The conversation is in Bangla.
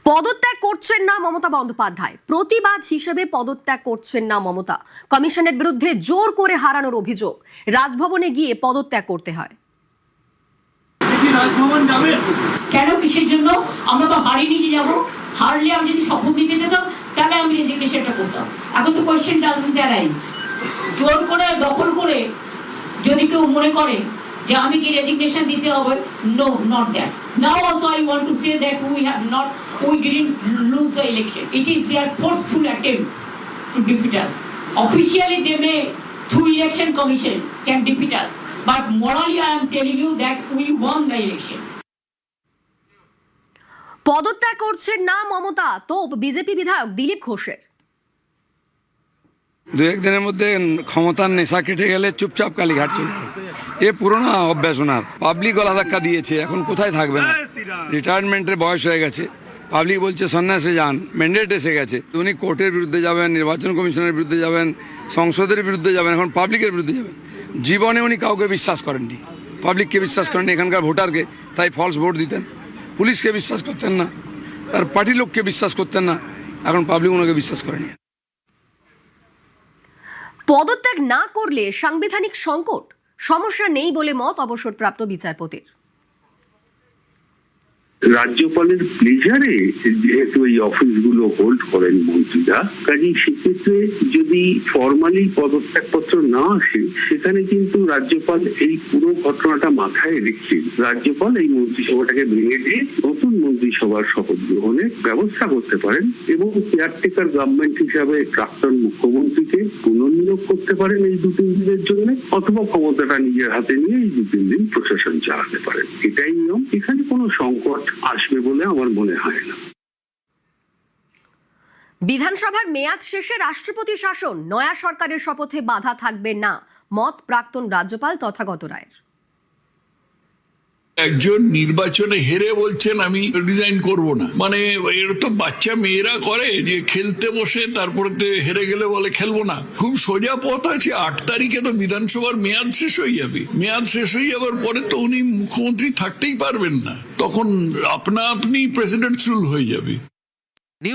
পদত্যাগ করছেন না মমতা বন্দ্যোপাধ্যায়। প্রতিবাদ হিসেবে পদত্যাগ করছেন না মমতা। কমিশনের বিরুদ্ধে জোর করে হারানোর অভিযোগ, রাজভবনে গিয়ে পদত্যাগ করতে হয়। কেন, কিসের জন্য? আমরা তো হারিয়ে নিয়ে যাবো। হারলে আমি যদি শপথ দিতে যেতাম তাহলে আমি রেজিগনেশনটা করতাম। এখন তো কোয়েশ্চেন ডাজন্ট অ্যারাইজ। জোর করে দখল করে যদি কেউ মনে করে যে আমি কি রেজিগনেশন দিতে হবে, no, not that. Now also I want to say that we didn't lose the election. It is their forceful attempt to defeat us. Officially they may, through election commission, can defeat us. But morally I am telling you that we won the election. পদত্যাগ করছেন না মমতা, তো বিজেপি বিধায়ক দিলীপ ঘোষের। দু একদিনের মধ্যে ক্ষমতার নেশা কেটে গেলে চুপচাপ কালীঘাট চলে যাবে। এ পুরোনো অভ্যাস ওনার। পাবলিক গলা ধাক্কা দিয়েছে, এখন কোথায় থাকবে না। রিটায়ারমেন্টের বয়স হয়ে গেছে, পাবলিক বলছে সন্ন্যাসে যান, ম্যান্ডেট এসে গেছে। উনি কোর্টের বিরুদ্ধে যাবেন, নির্বাচন কমিশনের বিরুদ্ধে যাবেন, সংসদের বিরুদ্ধে যাবেন, এখন পাবলিকের বিরুদ্ধে যাবেন। জীবনে উনি কাউকে বিশ্বাস করেননি, পাবলিককে বিশ্বাস করেননি, এখানকার ভোটারকে, তাই ফলস ভোট দিতেন। পুলিশকে বিশ্বাস করতেন না, আর পার্টি লোককে বিশ্বাস করতেন না, এখন পাবলিক ওনাকে বিশ্বাস করেনি। পদত্যাগ না করলে সাংবিধানিক সংকট, সমস্যা নেই বলে মত অবসরপ্রাপ্ত বিচারপতির। রাজ্যপালের প্লেজারে যেহেতু এই অফিসগুলো হোল্ড করেন মন্ত্রীরা, কাজেই সেক্ষেত্রে যদি ফর্মালি পদত্যাগপত্র না আসে, সেখানে কিন্তু রাজ্যপাল এই পুরো ঘটনাটা মাথায় রেখে রাজ্যপাল এই মন্ত্রিসভাটাকে ভেঙে দিয়ে নতুন মন্ত্রিসভার শপথ গ্রহণের ব্যবস্থা করতে পারেন এবং কেয়ারটেকার গভর্নমেন্ট হিসাবে প্রাক্তন মুখ্যমন্ত্রীকে পুনর্নিয়োগ করতে পারেন এই 2-3 দিনের জন্য, অথবা ক্ষমতাটা নিজের হাতে নিয়ে এই 2-3 দিন প্রশাসন চালাতে পারেন। এটাই নিয়ম। এখানে কোনো সংকট আসবে বলে আমার মনে হয় না। বিধানসভার মেয়াদ শেষে রাষ্ট্রপতি শাসন, নয়া সরকারের শপথে বাধা থাকবে না, মত প্রাক্তন রাজ্যপাল তথাগত রায়ের। একজন নির্বাচনে হেরে বলছেন আমি রিজাইন করব না, মানে এর তো বাচ্চা মেয়েরা করে যে খেলতে বসে তারপরে হেরে গেলে বলে খেলবো না। খুব সোজা পথ আছে, 8 তারিখে তো বিধানসভার মেয়াদ শেষ হয়ে যাবে। মেয়াদ শেষ হয়ে যাওয়ার পরে তো উনি মুখ্যমন্ত্রী থাকতেই পারবেন না, তখন আপনা আপনি প্রেসিডেন্ট রুল হয়ে যাবে।